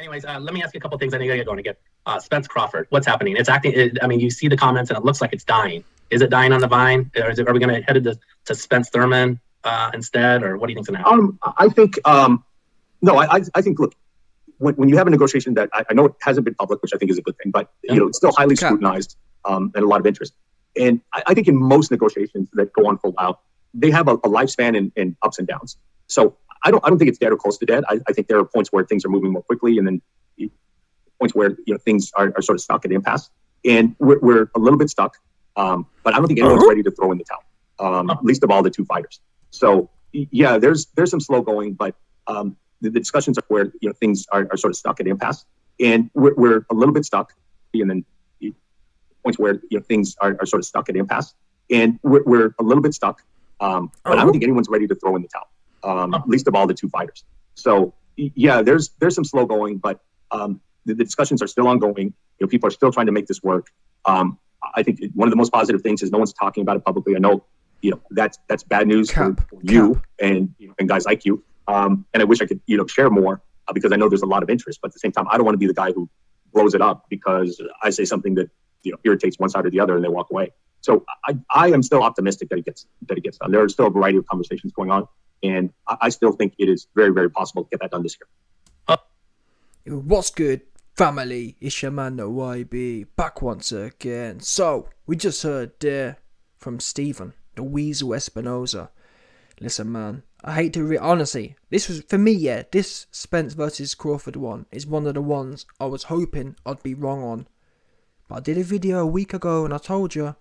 Anyways, let me ask you a couple things. I need to get going again. Spence Crawford, what's happening? It's acting. I mean, you see the comments, and it looks like it's dying. Is it dying on the vine, or are we going to head to Spence Thurman instead, or what do you think's going to happen? I think no. I think look, when you have a negotiation that I know it hasn't been public, which I think is a good thing, but it's still highly scrutinized and a lot of interest. And I think in most negotiations that go on for a while, they have a lifespan and ups and downs. So I don't think it's dead or close to dead. I think there are points where things are moving more quickly, and then points where things are sort of stuck at impasse. And we're a little bit stuck, but I don't think anyone's ready to throw in the towel. Least of all the two fighters. So yeah, there's some slow going, but the discussions are where things are sort of stuck at impasse, and we're a little bit stuck, and then points where things are sort of stuck at impasse, and we're a little bit stuck, but I don't think anyone's ready to throw in the towel. Least of all the two fighters. So yeah, there's some slow going, but the discussions are still ongoing. People are still trying to make this work. I think one of the most positive things is no one's talking about it publicly. I know that's bad news for you and guys like you. And I wish I could share more because I know there's a lot of interest. But at the same time, I don't want to be the guy who blows it up because I say something that irritates one side or the other and they walk away. So I am still optimistic that it gets done. There are still a variety of conversations going on, and I still think it is very, very possible to get that done this year. What's good, family? It's your man, the YB, back once again. So we just heard there from Stephen, the Weasel Espinoza. Listen, man, I hate to honestly, this was for me. Yeah, this Spence versus Crawford one is one of the ones I was hoping I'd be wrong on. But I did a video a week ago and I told you,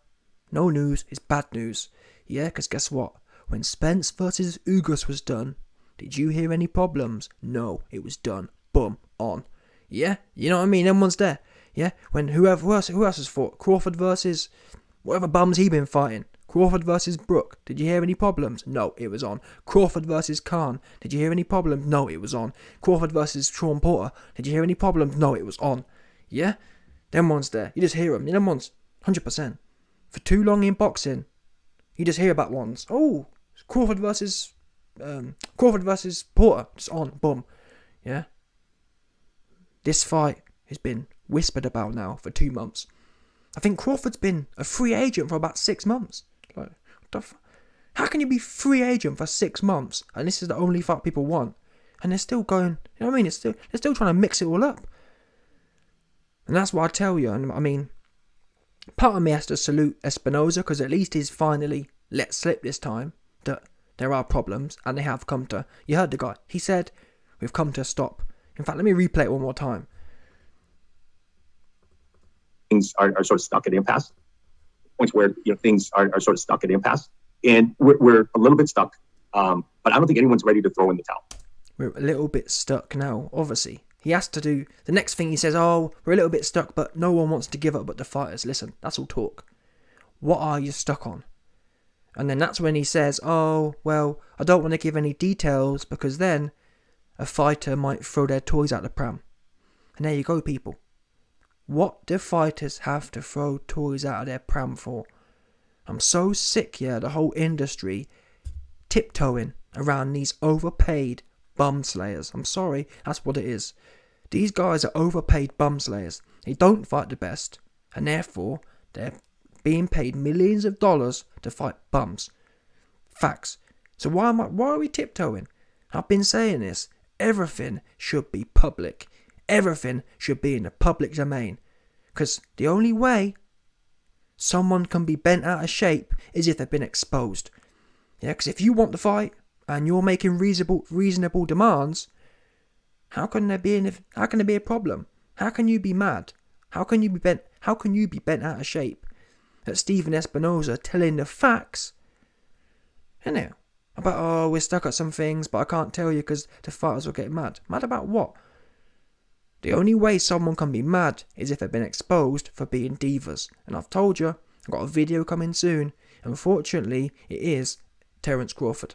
no news is bad news. Yeah, because guess what? When Spence versus Ugas was done, did you hear any problems? No, it was done. Boom, on. Yeah, you know what I mean? Everyone's there. Yeah, when who else has fought? Crawford versus whatever bums he been fighting. Crawford versus Brook. Did you hear any problems? No, it was on. Crawford versus Khan. Did you hear any problems? No, it was on. Crawford versus Sean Porter. Did you hear any problems? No, it was on. Yeah? Them ones there. You just hear them. Them ones. 100%. For too long in boxing, you just hear about ones. Oh, Crawford versus Porter. Just on. Boom. Yeah? This fight has been whispered about now for 2 months. I think Crawford's been a free agent for about 6 months. Like, how can you be free agent for 6 months and this is the only fight people want? And they're still going, you know what I mean? They're still trying to mix it all up. And that's what I tell you. And I mean, part of me has to salute Espinoza because at least he's finally let slip this time that there are problems and they have come to. You heard the guy. He said, we've come to a stop. In fact, let me replay it one more time. Things are sort of stuck at impasse. Points where things are sort of stuck at impasse, and we're a little bit stuck. But I don't think anyone's ready to throw in the towel. We're a little bit stuck now. Obviously, he has to do the next thing. He says, "Oh, we're a little bit stuck, but no one wants to give up but the fighters." Listen, that's all talk. What are you stuck on? And then that's when he says, "Oh, well, I don't want to give any details because then a fighter might throw their toys out the pram." And there you go, people. What do fighters have to throw toys out of their pram for? I'm so sick, the whole industry tiptoeing around these overpaid bum slayers. I'm sorry, that's what it is. These guys are overpaid bum slayers. They don't fight the best, and therefore they're being paid millions of dollars to fight bums. Facts. So why are we tiptoeing? I've been saying this. Everything should be public. Everything should be in the public domain. Because the only way someone can be bent out of shape is if they've been exposed. Yeah, because if you want to fight and you're making reasonable demands, how can there be a problem? How can you be mad? How can you be bent out of shape at Stephen Espinoza telling the facts? Innit? About, oh, we're stuck at some things, but I can't tell you because the fighters will get mad. Mad about what? The only way someone can be mad is if they've been exposed for being divas. And I've told you, I've got a video coming soon. Unfortunately, it is Terence Crawford.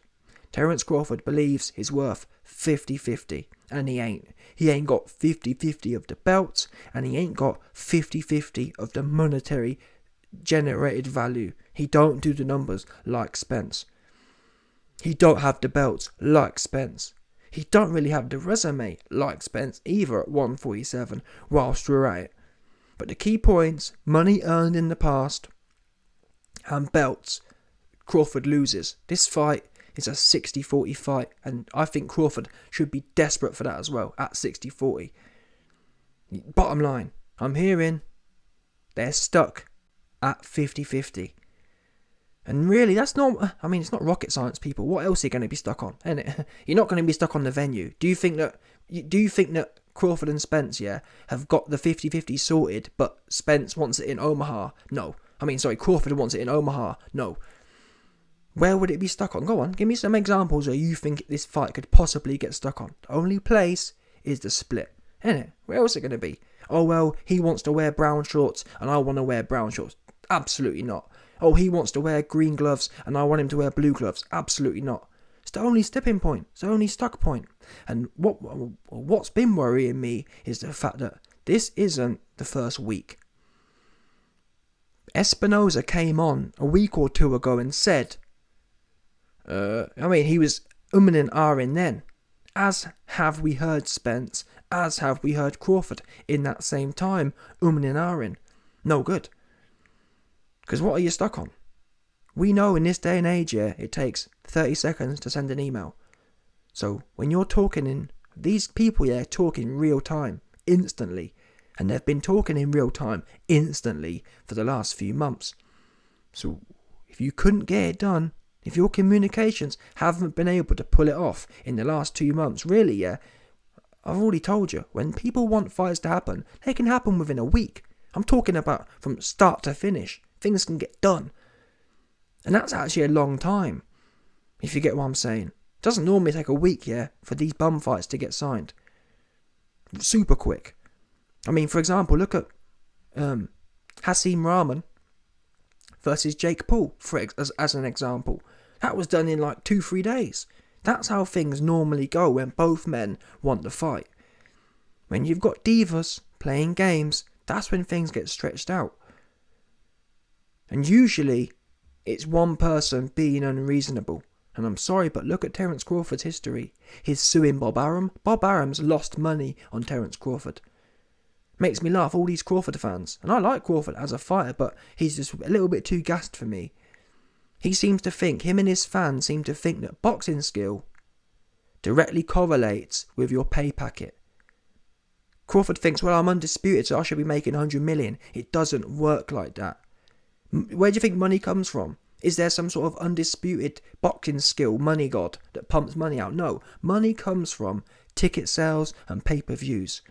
Terence Crawford believes he's worth 50-50. And he ain't. He ain't got 50-50 of the belts. And he ain't got 50-50 of the monetary generated value. He don't do the numbers like Spence. He don't have the belts like Spence. He don't really have the resume like Spence either at 147 whilst we're at it. But the key points, money earned in the past, and belts, Crawford loses. This fight is a 60-40 fight, and I think Crawford should be desperate for that as well, at 60-40. Bottom line, I'm hearing they're stuck at 50-50. And really, that's not, I mean, it's not rocket science, people. What else are you going to be stuck on? Isn't it? You're not going to be stuck on the venue. Do you think that Crawford and Spence, have got the 50-50 sorted, but Spence wants it in Omaha? No. Crawford wants it in Omaha? No. Where would it be stuck on? Go on, give me some examples where you think this fight could possibly get stuck on. The only place is the split, isn't it? Where else is it going to be? Oh, well, he wants to wear brown shorts and I want to wear brown shorts. Absolutely not. Oh, he wants to wear green gloves and I want him to wear blue gloves. Absolutely not. It's the only stepping point. It's the only stuck point. And what's been worrying me is the fact that this isn't the first week. Espinosa came on a week or two ago and said, he was and ahhing then. As have we heard Spence, as have we heard Crawford in that same time, and ahhing. No good. Because what are you stuck on? We know in this day and age, it takes 30 seconds to send an email. So when you're talking these people, talk in real time, instantly. And they've been talking in real time, instantly, for the last few months. So if you couldn't get it done, if your communications haven't been able to pull it off in the last 2 months, really, I've already told you, when people want fights to happen, they can happen within a week. I'm talking about from start to finish. Things can get done. And that's actually a long time, if you get what I'm saying. It doesn't normally take a week, for these bum fights to get signed. Super quick. For example, look at Hasim Rahman versus Jake Paul, as an example. That was done in like 2-3 days. That's how things normally go when both men want the fight. When you've got divas playing games, that's when things get stretched out. And usually, it's one person being unreasonable. And I'm sorry, but look at Terence Crawford's history. He's suing Bob Arum. Bob Arum's lost money on Terence Crawford. Makes me laugh, all these Crawford fans. And I like Crawford as a fighter, but he's just a little bit too gassed for me. Him and his fans seem to think that boxing skill directly correlates with your pay packet. Crawford thinks, well, I'm undisputed, so I should be making 100 million. It doesn't work like that. Where do you think money comes from? Is there some sort of undisputed boxing skill money god that pumps money out? No, money comes from ticket sales and pay-per-views.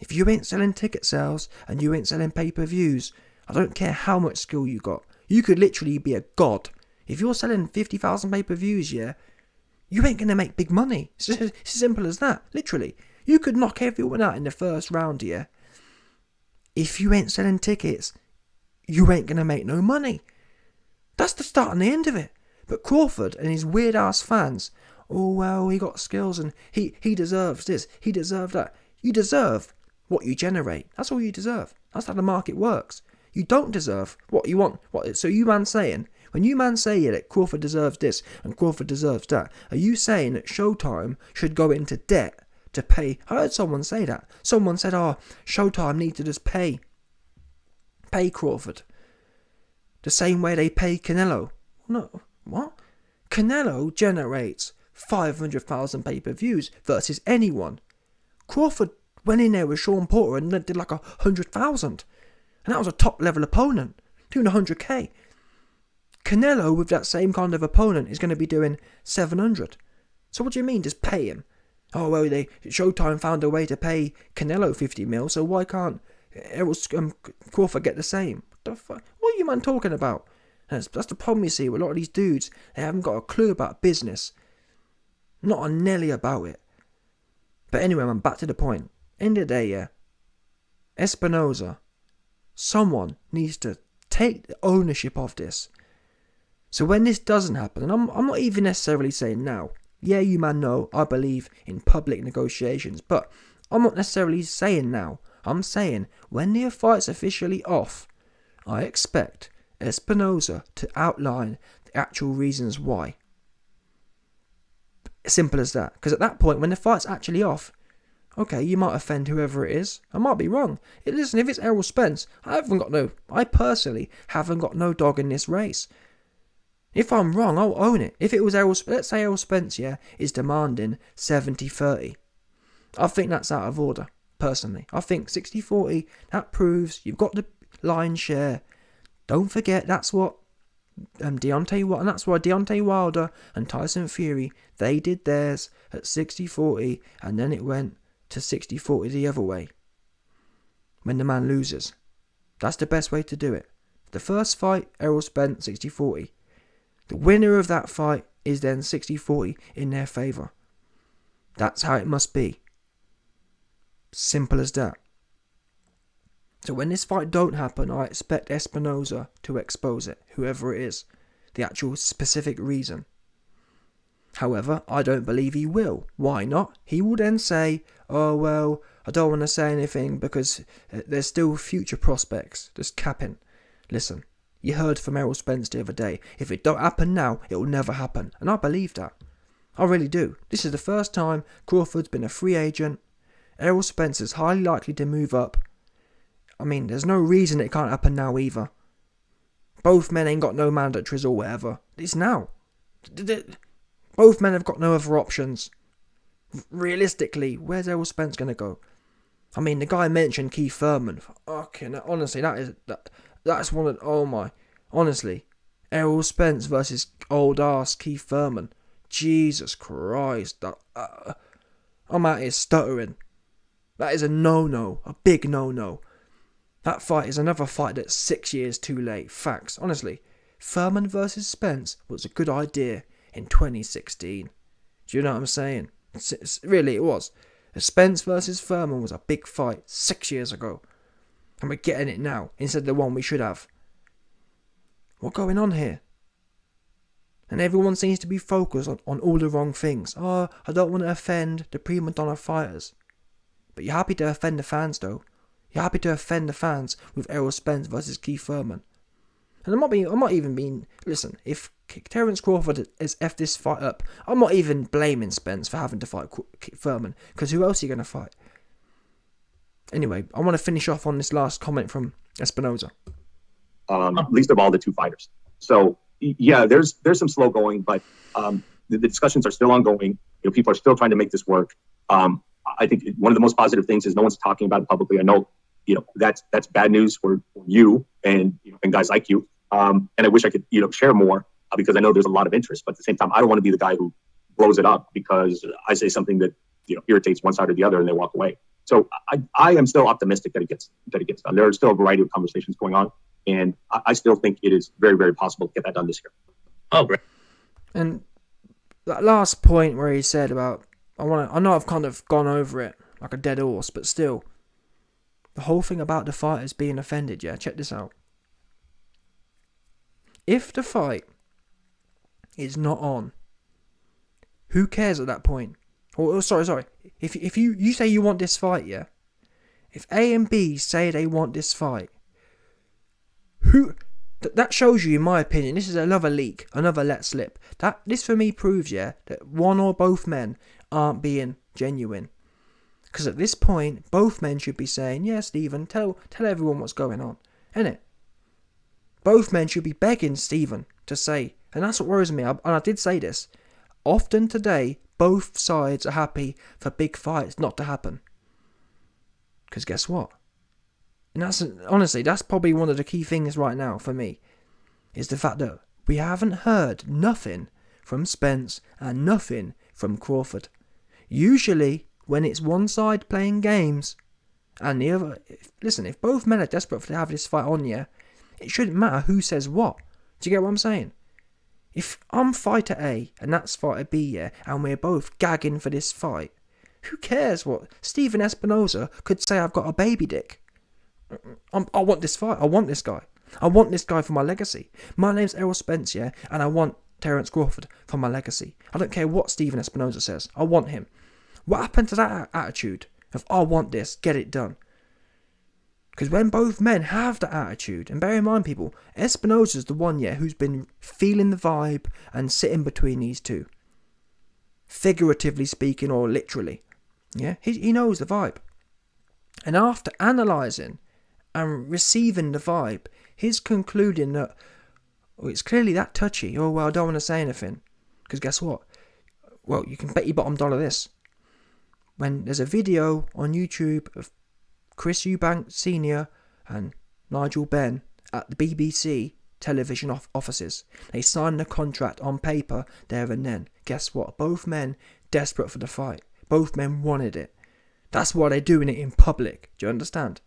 If you ain't selling ticket sales and you ain't selling pay-per-views, I don't care how much skill you got. You could literally be a god. If you're selling 50,000 pay-per-views, you ain't going to make big money. It's as simple as that, literally. You could knock everyone out in the first round, If you ain't selling tickets, you ain't going to make no money. That's the start and the end of it. But Crawford and his weird-ass fans, oh, well, he got skills and he deserves this, he deserves that. You deserve what you generate. That's all you deserve. That's how the market works. You don't deserve what you want. So when you man say that Crawford deserves this and Crawford deserves that, are you saying that Showtime should go into debt to pay? I heard someone say that. Someone said, Showtime need to just pay Crawford the same way they pay Canelo. No, what? Canelo generates 500,000 pay-per-views versus anyone. Crawford went in there with Sean Porter and did like 100,000. And that was a top-level opponent, doing 100k. Canelo, with that same kind of opponent, is going to be doing 700. So what do you mean, just pay him? Oh, well, Showtime found a way to pay Canelo 50 mil, so why can't Errol Crawford get the same? What the fuck? What are you man talking about? That's the problem you see with a lot of these dudes. They haven't got a clue about business. Not a Nelly about it. But anyway, man, back to the point. End of the day, Espinosa, someone needs to take ownership of this. So when this doesn't happen, and I'm not even necessarily saying now, you man know I believe in public negotiations, but I'm not necessarily saying now. I'm saying when the fight's officially off, I expect Espinosa to outline the actual reasons why. Simple as that. Because at that point, when the fight's actually off, okay, you might offend whoever it is. I might be wrong. Listen, if it's Errol Spence, I personally haven't got no dog in this race. If I'm wrong, I'll own it. If it was let's say Errol Spence, is demanding 70-30. I think that's out of order, personally. I think 60-40, that proves you've got the lion's share. Don't forget, that's what and that's why Deontay Wilder and Tyson Fury, they did theirs at 60-40, and then it went to 60-40 the other way. When the man loses. That's the best way to do it. The first fight, Errol Spence, 60-40. The winner of that fight is then 60-40 in their favour. That's how it must be. Simple as that. So when this fight don't happen, I expect Espinosa to expose it, whoever it is, the actual specific reason. However, I don't believe he will. Why not? He will then say, oh well, I don't want to say anything because there's still future prospects. Just capping. Listen, you heard from Errol Spence the other day. If it don't happen now, it will never happen. And I believe that. I really do. This is the first time Crawford's been a free agent. Errol Spence is highly likely to move up. I mean, there's no reason it can't happen now either. Both men ain't got no mandatories or whatever. It's now. Both men have got no other options. Realistically, where's Errol Spence going to go? I mean, the guy mentioned Keith Thurman. Okay, honestly, that's one of... Oh my. Honestly. Errol Spence versus old ass Keith Thurman. Jesus Christ. I'm out here stuttering. That is a no-no. A big no-no. That fight is another fight that's 6 years too late. Facts. Honestly, Thurman versus Spence was a good idea in 2016. Do you know what I'm saying? Really, it was. Spence versus Thurman was a big fight 6 years ago. And we're getting it now, instead of the one we should have. What's going on here? And everyone seems to be focused on all the wrong things. Oh, I don't want to offend the prima donna fighters. But you're happy to offend the fans, though. You're happy to offend the fans with Errol Spence versus Keith Thurman. And I'm not even being... Listen, if Terence Crawford has effed this fight up, I'm not even blaming Spence for having to fight Thurman, because who else are you going to fight? Anyway, I want to finish off on this last comment from Espinosa. Least of all the two fighters. So, yeah, there's some slow going, but the discussions are still ongoing. People are still trying to make this work. I think one of the most positive things is no one's talking about it publicly. I know, that's bad news for you and guys like you. And I wish I could, share more because I know there's a lot of interest. But at the same time, I don't want to be the guy who blows it up because I say something that irritates one side or the other and they walk away. So I am still optimistic that it gets done. There are still a variety of conversations going on, and I still think it is very, very possible to get that done this year. Oh, great. And that last point where he said about, I know I've kind of gone over it like a dead horse, but still, the whole thing about the fighters being offended, check this out. If the fight is not on, who cares at that point? Sorry. If you say you want this fight, if A and B say they want this fight, that shows you, in my opinion, this is another leak, another let slip. This for me proves, that one or both men aren't being genuine. Because at this point, both men should be saying, yeah, Stephen, tell everyone what's going on, innit? Both men should be begging Stephen to say, and that's what worries me, and I did say this, often today, both sides are happy for big fights not to happen. Because guess what? And that's probably one of the key things right now for me, is the fact that we haven't heard nothing from Spence and nothing from Crawford. Usually, when it's one side playing games, and the other... Listen, if both men are desperate to have this fight on, it shouldn't matter who says what. Do you get what I'm saying? If I'm fighter A, and that's fighter B, and we're both gagging for this fight, who cares what... Stephen Espinosa could say I've got a baby dick. I want this fight. I want this guy. I want this guy for my legacy. My name's Errol Spence, and I want Terence Crawford for my legacy. I don't care what Stephen Espinosa says. I want him. What happened to that attitude of, I want this, get it done? Because when both men have that attitude, and bear in mind, people, Espinosa's the one, who's been feeling the vibe and sitting between these two. figuratively speaking or literally. Yeah, he knows the vibe. And after analysing and receiving the vibe, he's concluding that it's clearly that touchy. Oh, well, I don't want to say anything. Because guess what? Well, you can bet your bottom dollar this. When there's a video on YouTube of Chris Eubank Sr. and Nigel Benn at the BBC television offices, they signed the contract on paper there and then. Guess what? Both men desperate for the fight. Both men wanted it. That's why they're doing it in public. Do you understand?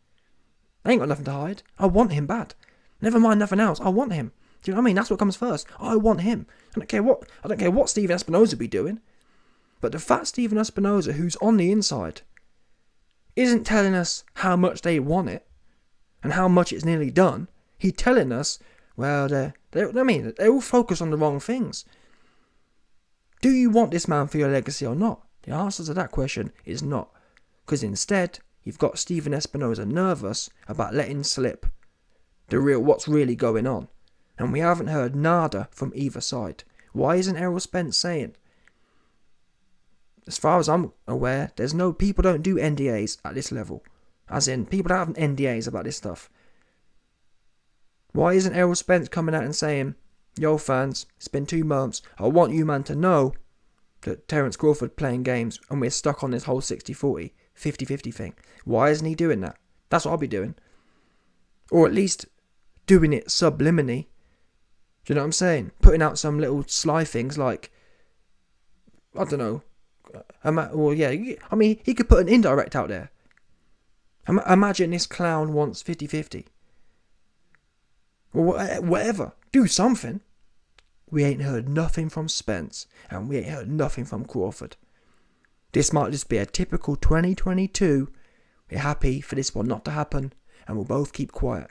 They ain't got nothing to hide. I want him bad. Never mind nothing else. I want him. Do you know what I mean? That's what comes first. I want him. I don't care what Steven Espinosa be doing. But the fact Steven Espinosa, who's on the inside, isn't telling us how much they want it and how much it's nearly done. He's telling us, well, they're all focused on the wrong things. Do you want this man for your legacy or not? The answer to that question is not. Because instead, you've got Steven Espinosa nervous about letting slip what's really going on. And we haven't heard nada from either side. Why isn't Errol Spence saying? As far as I'm aware, people don't do NDAs at this level. As in, people don't have NDAs about this stuff. Why isn't Errol Spence coming out and saying, yo fans, it's been 2 months, I want you man to know that Terence Crawford playing games and we're stuck on this whole 60-40, 50-50 thing. Why isn't he doing that? That's what I'll be doing. Or at least doing it subliminally. Do you know what I'm saying? Putting out some little sly things like, I don't know. He could put an indirect out there. Imagine this clown wants 50-50. Or whatever. Do something. We ain't heard nothing from Spence. And we ain't heard nothing from Crawford. This might just be a typical 2022. We're happy for this one not to happen. And we'll both keep quiet.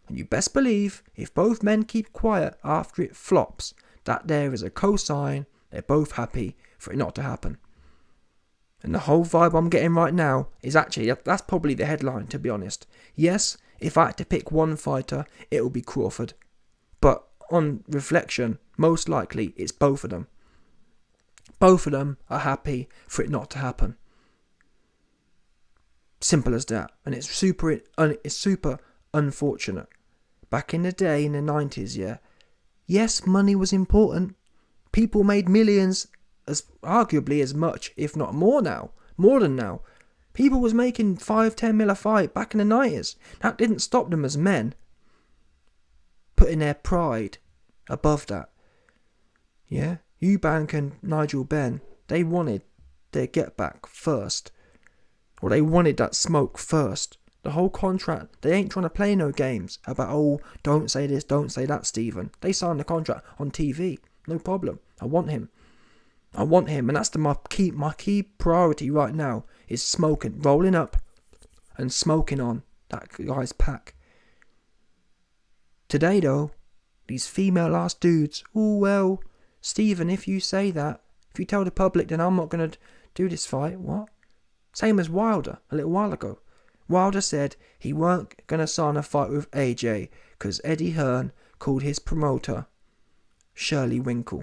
And you best believe, if both men keep quiet after it flops, that there is a cosign, they're both happy for it not to happen. And the whole vibe I'm getting right now is actually, that's probably the headline, to be honest. Yes, if I had to pick one fighter, it will be Crawford. But on reflection, most likely it's both of them. Both of them are happy for it not to happen. Simple as that. And it's super unfortunate. Back in the day, in the 90s, yeah. Yes, money was important. People made millions, arguably as much, if not more now. More than now. People was making 5-10 mil a fight back in the 90s. That didn't stop them as men putting their pride above that. Yeah? Eubank and Nigel Benn, they wanted their get back first. Or they wanted that smoke first. The whole contract, they ain't trying to play no games about, oh, don't say this, don't say that, Stephen. They signed the contract on TV. No problem. I want him. And that's my key priority right now is smoking, rolling up and smoking on that guy's pack. Today, though, these female-ass dudes, oh, well, Stephen, if you say that, if you tell the public, then I'm not going to do this fight. What? Same as Wilder a little while ago. Wilder said he weren't going to sign a fight with AJ because Eddie Hearn called his promoter Shirley Winkle.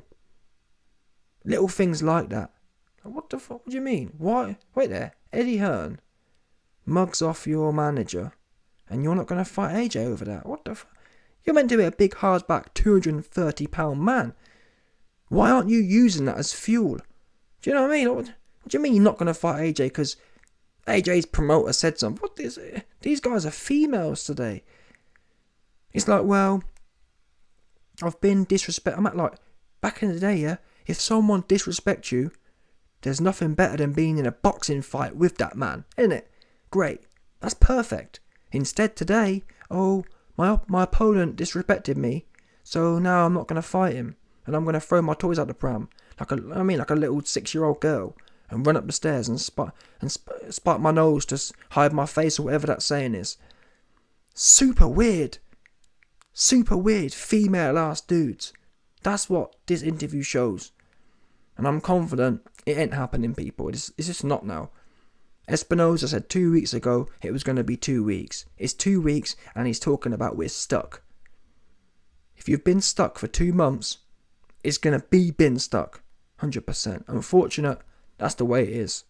Little things like that. What the fuck? What do you mean? Why? Wait there. Eddie Hearn mugs off your manager and you're not going to fight AJ over that? What the fuck? You're meant to be a big hardback 230-pound man. Why aren't you using that as fuel? Do you know what I mean? What do you mean you're not going to fight AJ because AJ's promoter said something? What is it? These guys are females today. It's like, well, I've been disrespected. I'm like, back in the day, yeah, if someone disrespects you, there's nothing better than being in a boxing fight with that man, isn't it? Great. That's perfect. Instead today, oh, my opponent disrespected me, so now I'm not going to fight him, and I'm going to throw my toys out the pram, like a little 6-year-old girl, and run up the stairs and spite my nose to hide my face or whatever that saying is. Super weird. Super weird female-ass dudes. That's what this interview shows. And I'm confident it ain't happening, people. It's just not now. Espinosa said 2 weeks ago it was going to be 2 weeks. It's 2 weeks and he's talking about we're stuck. If you've been stuck for 2 months, it's going to be been stuck. 100%. Unfortunate, that's the way it is.